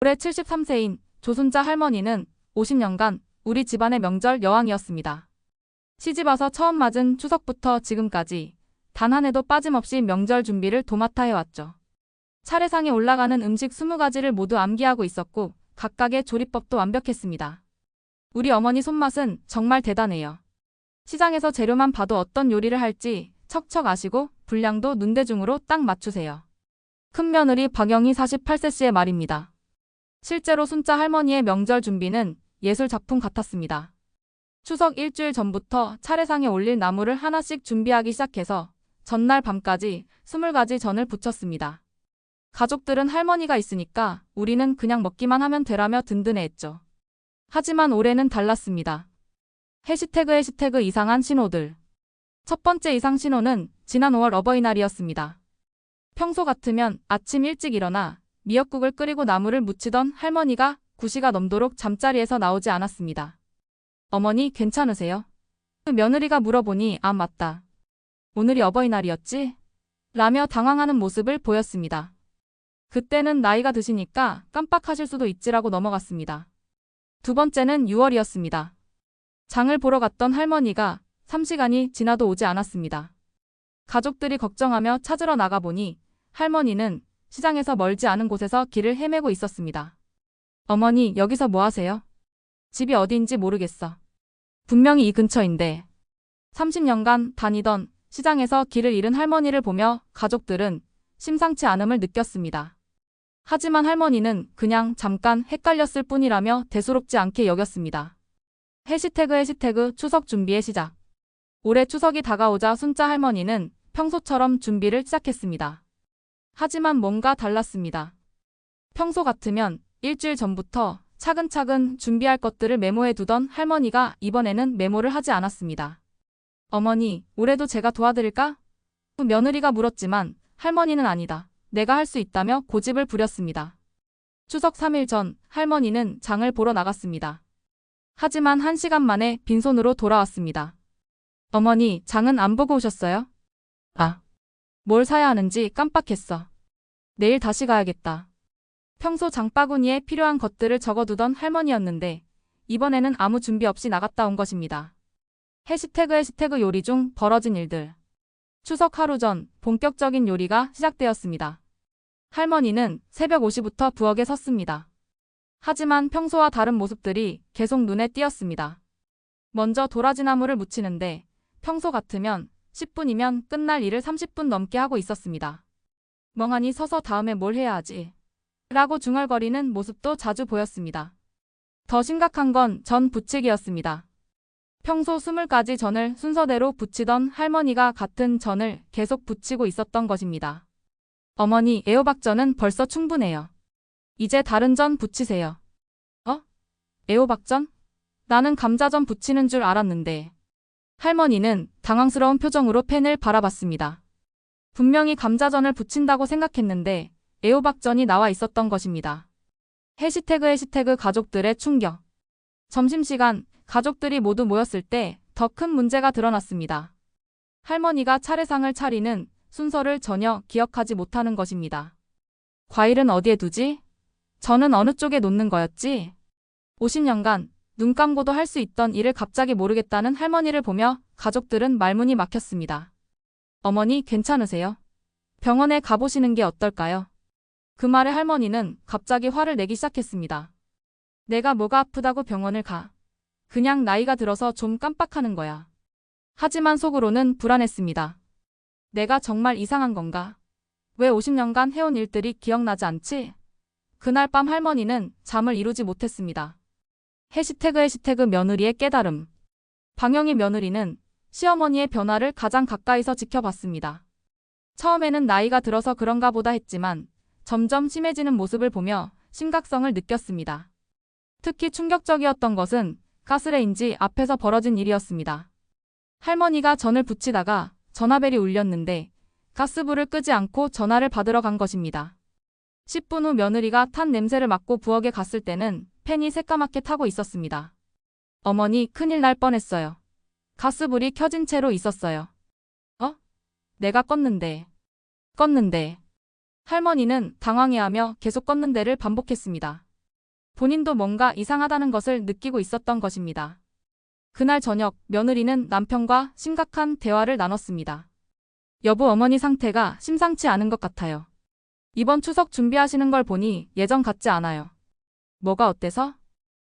올해 73세인 조순자 할머니는 50년간 우리 집안의 명절 여왕이었습니다. 시집와서 처음 맞은 추석부터 지금까지 단 한 해도 빠짐없이 명절 준비를 도맡아 해왔죠. 차례상에 올라가는 음식 20가지를 모두 암기하고 있었고 각각의 조리법도 완벽했습니다. 우리 어머니 손맛은 정말 대단해요. 시장에서 재료만 봐도 어떤 요리를 할지 척척 아시고 분량도 눈대중으로 딱 맞추세요. 큰며느리 박영희 48세씨의 말입니다. 실제로 순자 할머니의 명절 준비는 예술 작품 같았습니다. 추석 일주일 전부터 차례상에 올릴 나물을 하나씩 준비하기 시작해서 전날 밤까지 20가지 전을 부쳤습니다. 가족들은 할머니가 있으니까 우리는 그냥 먹기만 하면 되라며 든든해했죠. 하지만 올해는 달랐습니다. 해시태그 이상한 신호들. 첫 번째 이상 신호는 지난 5월 어버이날이었습니다. 평소 같으면 아침 일찍 일어나 미역국을 끓이고 나물을 무치던 할머니가 9시가 넘도록 잠자리에서 나오지 않았습니다. 어머니 괜찮으세요? 며느리가 물어보니 아 맞다. 오늘이 어버이날이었지? 라며 당황하는 모습을 보였습니다. 그때는 나이가 드시니까 깜빡하실 수도 있지라고 넘어갔습니다. 두 번째는 6월이었습니다. 장을 보러 갔던 할머니가 3시간이 지나도 오지 않았습니다. 가족들이 걱정하며 찾으러 나가보니 할머니는 시장에서 멀지 않은 곳에서 길을 헤매고 있었습니다. 어머니 여기서 뭐 하세요? 집이 어디인지 모르겠어. 분명히 이 근처인데. 30년간 다니던 시장에서 길을 잃은 할머니를 보며 가족들은 심상치 않음을 느꼈습니다. 하지만 할머니는 그냥 잠깐 헷갈렸을 뿐이라며 대수롭지 않게 여겼습니다. 해시태그 추석 준비의 시작. 올해 추석이 다가오자 순자 할머니는 평소처럼 준비를 시작했습니다. 하지만 뭔가 달랐습니다. 평소 같으면 일주일 전부터 차근차근 준비할 것들을 메모해 두던 할머니가 이번에는 메모를 하지 않았습니다. 어머니, 올해도 제가 도와드릴까? 며느리가 물었지만 할머니는 아니다. 내가 할 수 있다며 고집을 부렸습니다. 추석 3일 전 할머니는 장을 보러 나갔습니다. 하지만 1시간 만에 빈손으로 돌아왔습니다. 어머니, 장은 안 보고 오셨어요? 아, 뭘 사야 하는지 깜빡했어. 내일 다시 가야겠다. 평소 장바구니에 필요한 것들을 적어두던 할머니였는데 이번에는 아무 준비 없이 나갔다 온 것입니다. 해시태그 요리 중 벌어진 일들. 추석 하루 전 본격적인 요리가 시작되었습니다. 할머니는 새벽 5시부터 부엌에 섰습니다. 하지만 평소와 다른 모습들이 계속 눈에 띄었습니다. 먼저 도라지나물을 무치는데 평소 같으면 10분이면 끝날 일을 30분 넘게 하고 있었습니다. 멍하니 서서 다음에 뭘 해야 하지? 라고 중얼거리는 모습도 자주 보였습니다. 더 심각한 건 전 부치기였습니다. 평소 20가지 전을 순서대로 부치던 할머니가 같은 전을 계속 부치고 있었던 것입니다. 어머니, 애호박전은 벌써 충분해요. 이제 다른 전 부치세요. 애호박전? 나는 감자전 부치는 줄 알았는데. 할머니는 당황스러운 표정으로 팬을 바라봤습니다. 분명히 감자전을 부친다고 생각했는데 애호박전이 나와 있었던 것입니다. 해시태그 가족들의 충격. 점심시간 가족들이 모두 모였을 때 더 큰 문제가 드러났습니다. 할머니가 차례상을 차리는 순서를 전혀 기억하지 못하는 것입니다. 과일은 어디에 두지? 전은 어느 쪽에 놓는 거였지? 50년간 눈 감고도 할 수 있던 일을 갑자기 모르겠다는 할머니를 보며 가족들은 말문이 막혔습니다. 어머니 괜찮으세요? 병원에 가보시는 게 어떨까요? 그 말에 할머니는 갑자기 화를 내기 시작했습니다. 내가 뭐가 아프다고 병원을 가? 그냥 나이가 들어서 좀 깜빡하는 거야. 하지만 속으로는 불안했습니다. 내가 정말 이상한 건가? 왜 50년간 해온 일들이 기억나지 않지? 그날 밤 할머니는 잠을 이루지 못했습니다. 해시태그 며느리의 깨달음. 박영희 며느리는 시어머니의 변화를 가장 가까이서 지켜봤습니다. 처음에는 나이가 들어서 그런가 보다 했지만 점점 심해지는 모습을 보며 심각성을 느꼈습니다. 특히 충격적이었던 것은 가스레인지 앞에서 벌어진 일이었습니다. 할머니가 전을 부치다가 전화벨이 울렸는데 가스불을 끄지 않고 전화를 받으러 간 것입니다. 10분 후 며느리가 탄 냄새를 맡고 부엌에 갔을 때는 팬이 새까맣게 타고 있었습니다. 어머니, 큰일 날 뻔했어요. 가스불이 켜진 채로 있었어요. 내가 껐는데. 할머니는 당황해하며 계속 껐는데를 반복했습니다. 본인도 뭔가 이상하다는 것을 느끼고 있었던 것입니다. 그날 저녁 며느리는 남편과 심각한 대화를 나눴습니다. 여보, 어머니 상태가 심상치 않은 것 같아요. 이번 추석 준비하시는 걸 보니 예전 같지 않아요. 뭐가 어때서?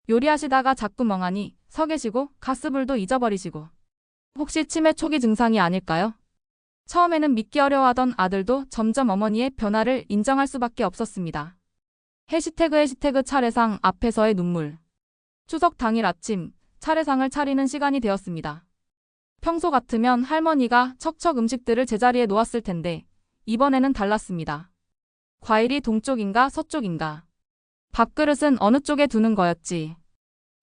요리하시다가 자꾸 멍하니 서 계시고 가스불도 잊어버리시고. 혹시 치매 초기 증상이 아닐까요? 처음에는 믿기 어려워하던 아들도 점점 어머니의 변화를 인정할 수밖에 없었습니다. 해시태그 차례상 앞에서의 눈물. 추석 당일 아침 차례상을 차리는 시간이 되었습니다. 평소 같으면 할머니가 척척 음식들을 제자리에 놓았을 텐데 이번에는 달랐습니다. 과일이 동쪽인가 서쪽인가. 밥그릇은 어느 쪽에 두는 거였지.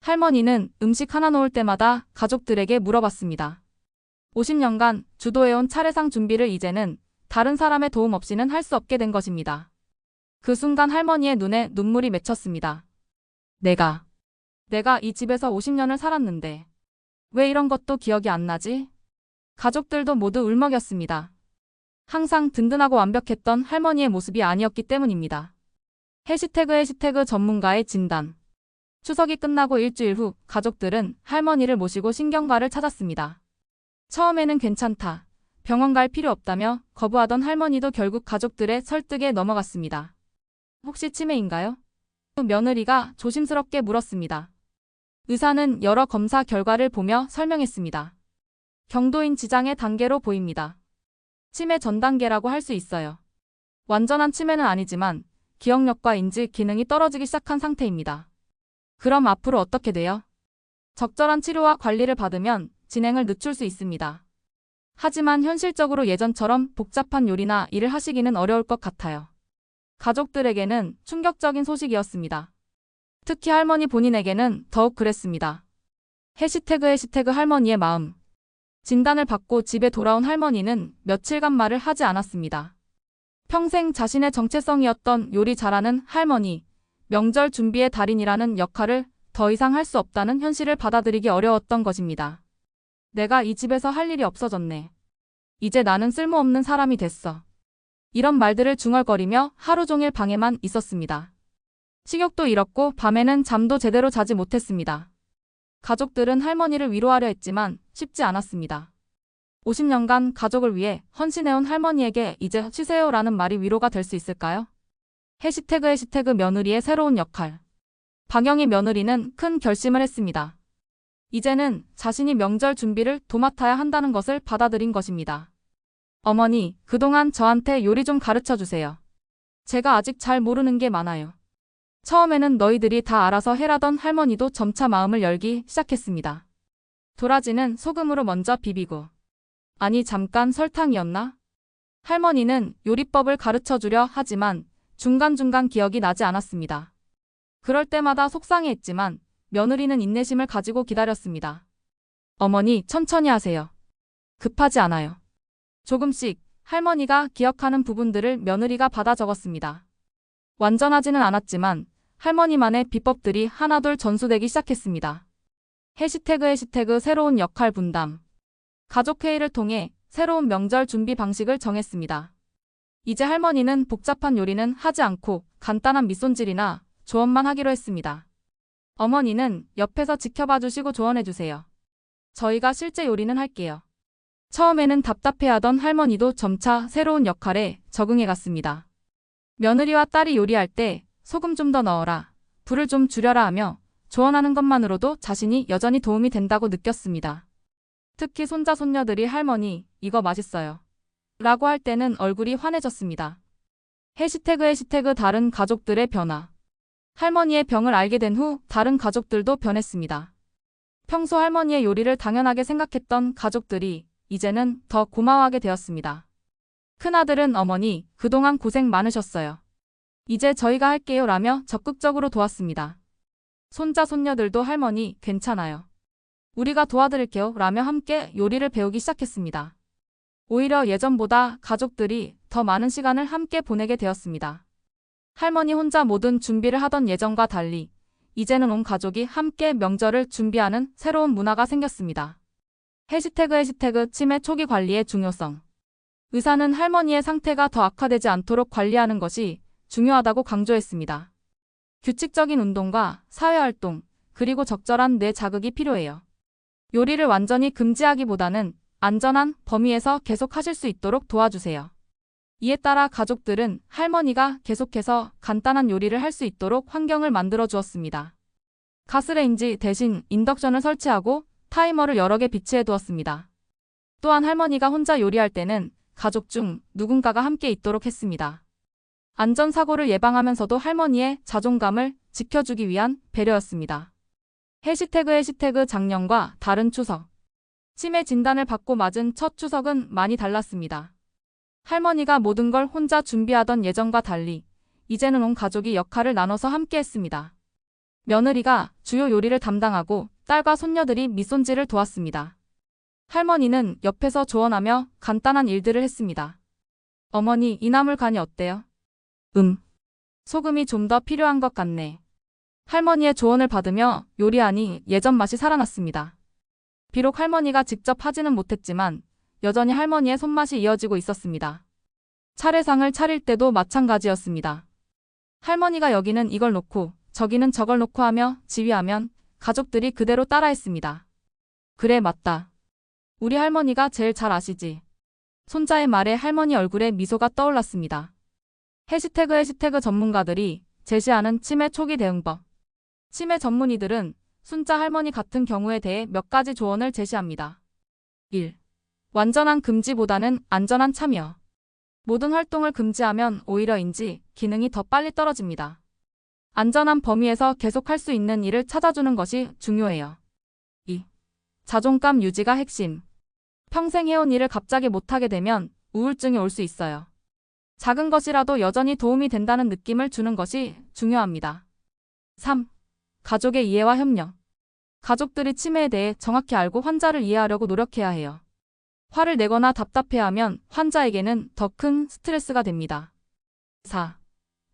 할머니는 음식 하나 놓을 때마다 가족들에게 물어봤습니다. 50년간 주도해온 차례상 준비를 이제는 다른 사람의 도움 없이는 할 수 없게 된 것입니다. 그 순간 할머니의 눈에 눈물이 맺혔습니다. 내가 이 집에서 50년을 살았는데 왜 이런 것도 기억이 안 나지? 가족들도 모두 울먹였습니다. 항상 든든하고 완벽했던 할머니의 모습이 아니었기 때문입니다. 해시태그 전문가의 진단. 추석이 끝나고 일주일 후 가족들은 할머니를 모시고 신경과를 찾았습니다. 처음에는 괜찮다, 병원 갈 필요 없다며 거부하던 할머니도 결국 가족들의 설득에 넘어갔습니다. 혹시 치매인가요? 며느리가 조심스럽게 물었습니다. 의사는 여러 검사 결과를 보며 설명했습니다. 경도인 지장의 단계로 보입니다. 치매 전 단계라고 할 수 있어요. 완전한 치매는 아니지만 기억력과 인지 기능이 떨어지기 시작한 상태입니다. 그럼 앞으로 어떻게 돼요? 적절한 치료와 관리를 받으면 진행을 늦출 수 있습니다. 하지만 현실적으로 예전처럼 복잡한 요리나 일을 하시기는 어려울 것 같아요. 가족들에게는 충격적인 소식이었습니다. 특히 할머니 본인에게는 더욱 그랬습니다. 해시태그 할머니의 마음. 진단을 받고 집에 돌아온 할머니는 며칠간 말을 하지 않았습니다. 평생 자신의 정체성이었던 요리 잘하는 할머니, 명절 준비의 달인이라는 역할을 더 이상 할 수 없다는 현실을 받아들이기 어려웠던 것입니다. 내가 이 집에서 할 일이 없어졌네. 이제 나는 쓸모없는 사람이 됐어. 이런 말들을 중얼거리며 하루 종일 방에만 있었습니다. 식욕도 잃었고 밤에는 잠도 제대로 자지 못했습니다. 가족들은 할머니를 위로하려 했지만 쉽지 않았습니다. 50년간 가족을 위해 헌신해온 할머니에게 이제 쉬세요라는 말이 위로가 될 수 있을까요? 해시태그 며느리의 새로운 역할. 박영희 며느리는 큰 결심을 했습니다. 이제는 자신이 명절 준비를 도맡아야 한다는 것을 받아들인 것입니다. 어머니, 그동안 저한테 요리 좀 가르쳐 주세요. 제가 아직 잘 모르는 게 많아요. 처음에는 너희들이 다 알아서 해라던 할머니도 점차 마음을 열기 시작했습니다. 도라지는 소금으로 먼저 비비고. 아니, 잠깐 설탕이었나? 할머니는 요리법을 가르쳐 주려 하지만 중간중간 기억이 나지 않았습니다. 그럴 때마다 속상해했지만 며느리는 인내심을 가지고 기다렸습니다. 어머니, 천천히 하세요. 급하지 않아요. 조금씩 할머니가 기억하는 부분들을 며느리가 받아 적었습니다. 완전하지는 않았지만 할머니만의 비법들이 하나둘 전수되기 시작했습니다. 해시태그 새로운 역할 분담. 가족회의를 통해 새로운 명절 준비 방식을 정했습니다. 이제 할머니는 복잡한 요리는 하지 않고 간단한 밑손질이나 조언만 하기로 했습니다. 어머니는 옆에서 지켜봐 주시고 조언해 주세요. 저희가 실제 요리는 할게요. 처음에는 답답해하던 할머니도 점차 새로운 역할에 적응해 갔습니다. 며느리와 딸이 요리할 때 소금 좀 더 넣어라, 불을 좀 줄여라 하며 조언하는 것만으로도 자신이 여전히 도움이 된다고 느꼈습니다. 특히 손자 손녀들이 할머니, 이거 맛있어요. 라고 할 때는 얼굴이 환해졌습니다. 해시태그 다른 가족들의 변화. 할머니의 병을 알게 된 후 다른 가족들도 변했습니다. 평소 할머니의 요리를 당연하게 생각했던 가족들이 이제는 더 고마워하게 되었습니다. 큰아들은 어머니, 그동안 고생 많으셨어요. 이제 저희가 할게요 라며 적극적으로 도왔습니다. 손자 손녀들도 할머니, 괜찮아요. 우리가 도와드릴게요 라며 함께 요리를 배우기 시작했습니다. 오히려 예전보다 가족들이 더 많은 시간을 함께 보내게 되었습니다. 할머니 혼자 모든 준비를 하던 예전과 달리 이제는 온 가족이 함께 명절을 준비하는 새로운 문화가 생겼습니다. 해시태그 치매 초기 관리의 중요성. 의사는 할머니의 상태가 더 악화되지 않도록 관리하는 것이 중요하다고 강조했습니다. 규칙적인 운동과 사회활동, 그리고 적절한 뇌 자극이 필요해요. 요리를 완전히 금지하기보다는 안전한 범위에서 계속 하실 수 있도록 도와주세요. 이에 따라 가족들은 할머니가 계속해서 간단한 요리를 할 수 있도록 환경을 만들어 주었습니다. 가스레인지 대신 인덕션을 설치하고 타이머를 여러 개 비치해 두었습니다. 또한 할머니가 혼자 요리할 때는 가족 중 누군가가 함께 있도록 했습니다. 안전사고를 예방하면서도 할머니의 자존감을 지켜주기 위한 배려였습니다. 해시태그 작년과 다른 추석. 치매 진단을 받고 맞은 첫 추석은 많이 달랐습니다. 할머니가 모든 걸 혼자 준비하던 예전과 달리 이제는 온 가족이 역할을 나눠서 함께 했습니다. 며느리가 주요 요리를 담당하고 딸과 손녀들이 밑손질을 도왔습니다. 할머니는 옆에서 조언하며 간단한 일들을 했습니다. 어머니, 이 나물 간이 어때요? 소금이 좀 더 필요한 것 같네. 할머니의 조언을 받으며 요리하니 예전 맛이 살아났습니다. 비록 할머니가 직접 하지는 못했지만 여전히 할머니의 손맛이 이어지고 있었습니다. 차례상을 차릴 때도 마찬가지였습니다. 할머니가 여기는 이걸 놓고 저기는 저걸 놓고 하며 지휘하면 가족들이 그대로 따라했습니다. 그래, 맞다. 우리 할머니가 제일 잘 아시지. 손자의 말에 할머니 얼굴에 미소가 떠올랐습니다. 해시태그 전문가들이 제시하는 치매 초기 대응법. 치매 전문의들은 손자 할머니 같은 경우에 대해 몇 가지 조언을 제시합니다. 1. 완전한 금지보다는 안전한 참여. 모든 활동을 금지하면 오히려 인지, 기능이 더 빨리 떨어집니다. 안전한 범위에서 계속할 수 있는 일을 찾아주는 것이 중요해요. 2. 자존감 유지가 핵심. 평생 해온 일을 갑자기 못하게 되면 우울증이 올 수 있어요. 작은 것이라도 여전히 도움이 된다는 느낌을 주는 것이 중요합니다. 3. 가족의 이해와 협력. 가족들이 치매에 대해 정확히 알고 환자를 이해하려고 노력해야 해요. 화를 내거나 답답해하면 환자에게는 더 큰 스트레스가 됩니다. 4.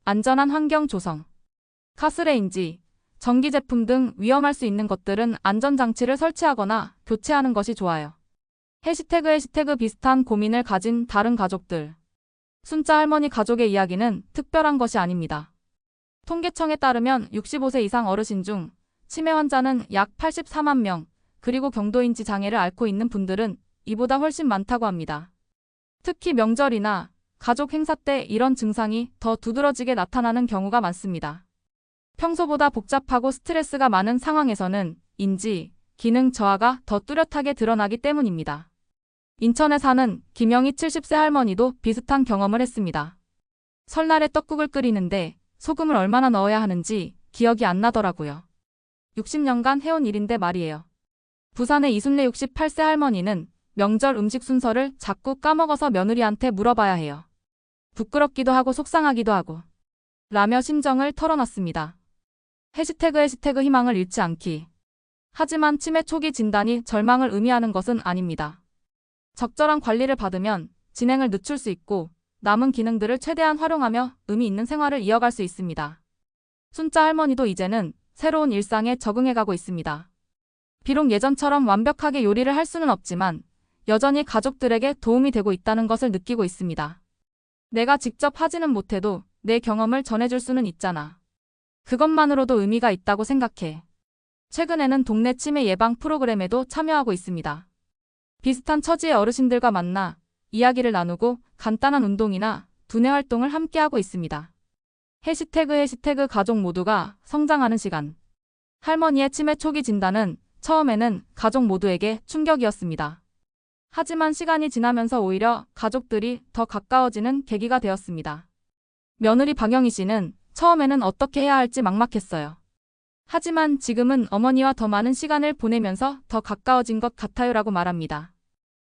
안전한 환경 조성. 가스레인지, 전기 제품 등 위험할 수 있는 것들은 안전장치를 설치하거나 교체하는 것이 좋아요. 해시태그 비슷한 고민을 가진 다른 가족들. 순자 할머니 가족의 이야기는 특별한 것이 아닙니다. 통계청에 따르면 65세 이상 어르신 중 치매 환자는 약 84만 명, 그리고 경도인지 장애를 앓고 있는 분들은 이보다 훨씬 많다고 합니다. 특히 명절이나 가족 행사 때 이런 증상이 더 두드러지게 나타나는 경우가 많습니다. 평소보다 복잡하고 스트레스가 많은 상황에서는 인지, 기능 저하가 더 뚜렷하게 드러나기 때문입니다. 인천에 사는 김영희 70세 할머니도 비슷한 경험을 했습니다. 설날에 떡국을 끓이는데 소금을 얼마나 넣어야 하는지 기억이 안 나더라고요. 60년간 해온 일인데 말이에요. 부산의 이순례 68세 할머니는 명절 음식 순서를 자꾸 까먹어서 며느리한테 물어봐야 해요. 부끄럽기도 하고 속상하기도 하고 라며 심정을 털어놨습니다. 해시태그 희망을 잃지 않기. 하지만 치매 초기 진단이 절망을 의미하는 것은 아닙니다. 적절한 관리를 받으면 진행을 늦출 수 있고 남은 기능들을 최대한 활용하며 의미 있는 생활을 이어갈 수 있습니다. 순자 할머니도 이제는 새로운 일상에 적응해가고 있습니다. 비록 예전처럼 완벽하게 요리를 할 수는 없지만 여전히 가족들에게 도움이 되고 있다는 것을 느끼고 있습니다. 내가 직접 하지는 못해도 내 경험을 전해줄 수는 있잖아. 그것만으로도 의미가 있다고 생각해. 최근에는 동네 치매 예방 프로그램에도 참여하고 있습니다. 비슷한 처지의 어르신들과 만나 이야기를 나누고 간단한 운동이나 두뇌 활동을 함께하고 있습니다. 해시태그 가족 모두가 성장하는 시간. 할머니의 치매 초기 진단은 처음에는 가족 모두에게 충격이었습니다. 하지만 시간이 지나면서 오히려 가족들이 더 가까워지는 계기가 되었습니다. 며느리 박영희 씨는 처음에는 어떻게 해야 할지 막막했어요. 하지만 지금은 어머니와 더 많은 시간을 보내면서 더 가까워진 것 같아요라고 말합니다.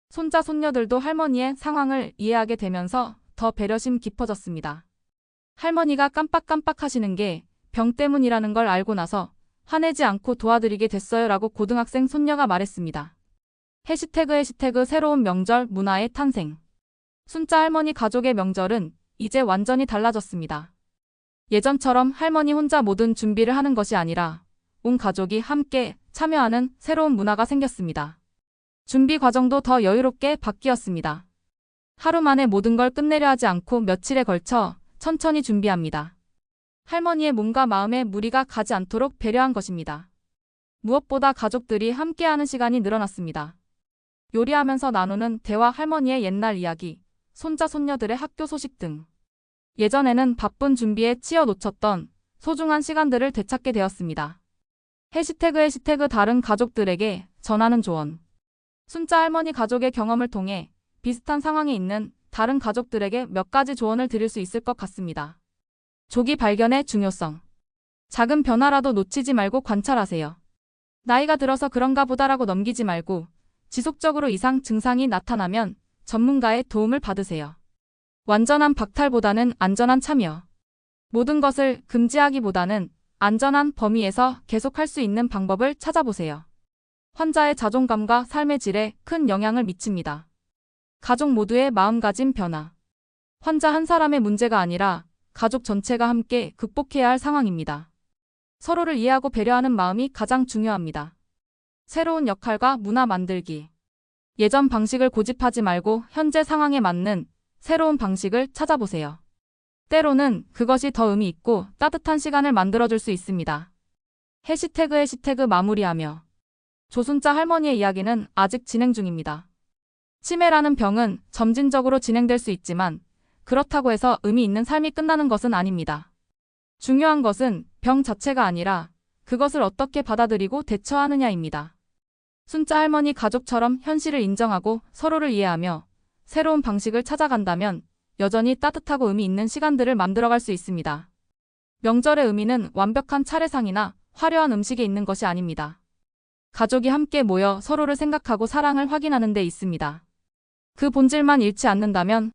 손자 손녀들도 할머니의 상황을 이해하게 되면서 더 배려심 깊어졌습니다. 할머니가 깜빡깜빡 하시는 게 병 때문이라는 걸 알고 나서 화내지 않고 도와드리게 됐어요라고 고등학생 손녀가 말했습니다. 해시태그 새로운 명절 문화의 탄생. 순자 할머니 가족의 명절은 이제 완전히 달라졌습니다. 예전처럼 할머니 혼자 모든 준비를 하는 것이 아니라 온 가족이 함께 참여하는 새로운 문화가 생겼습니다. 준비 과정도 더 여유롭게 바뀌었습니다. 하루 만에 모든 걸 끝내려 하지 않고 며칠에 걸쳐 천천히 준비합니다. 할머니의 몸과 마음에 무리가 가지 않도록 배려한 것입니다. 무엇보다 가족들이 함께하는 시간이 늘어났습니다. 요리하면서 나누는 대화, 할머니의 옛날 이야기, 손자 손녀들의 학교 소식 등. 예전에는 바쁜 준비에 치여 놓쳤던 소중한 시간들을 되찾게 되었습니다. 해시태그 다른 가족들에게 전하는 조언. 순자 할머니 가족의 경험을 통해 비슷한 상황에 있는 다른 가족들에게 몇 가지 조언을 드릴 수 있을 것 같습니다. 조기 발견의 중요성. 작은 변화라도 놓치지 말고 관찰하세요. 나이가 들어서 그런가 보다라고 넘기지 말고 지속적으로 이상 증상이 나타나면 전문가의 도움을 받으세요. 완전한 박탈보다는 안전한 참여. 모든 것을 금지하기보다는 안전한 범위에서 계속할 수 있는 방법을 찾아보세요. 환자의 자존감과 삶의 질에 큰 영향을 미칩니다. 가족 모두의 마음가짐 변화. 환자 한 사람의 문제가 아니라 가족 전체가 함께 극복해야 할 상황입니다. 서로를 이해하고 배려하는 마음이 가장 중요합니다. 새로운 역할과 문화 만들기. 예전 방식을 고집하지 말고 현재 상황에 맞는 새로운 방식을 찾아보세요. 때로는 그것이 더 의미 있고 따뜻한 시간을 만들어줄 수 있습니다. 해시태그 마무리하며. 조순자 할머니의 이야기는 아직 진행 중입니다. 치매라는 병은 점진적으로 진행될 수 있지만 그렇다고 해서 의미 있는 삶이 끝나는 것은 아닙니다. 중요한 것은 병 자체가 아니라 그것을 어떻게 받아들이고 대처하느냐입니다. 순자 할머니 가족처럼 현실을 인정하고 서로를 이해하며 새로운 방식을 찾아간다면 여전히 따뜻하고 의미 있는 시간들을 만들어갈 수 있습니다. 명절의 의미는 완벽한 차례상이나 화려한 음식에 있는 것이 아닙니다. 가족이 함께 모여 서로를 생각하고 사랑을 확인하는 데 있습니다. 그 본질만 잃지 않는다면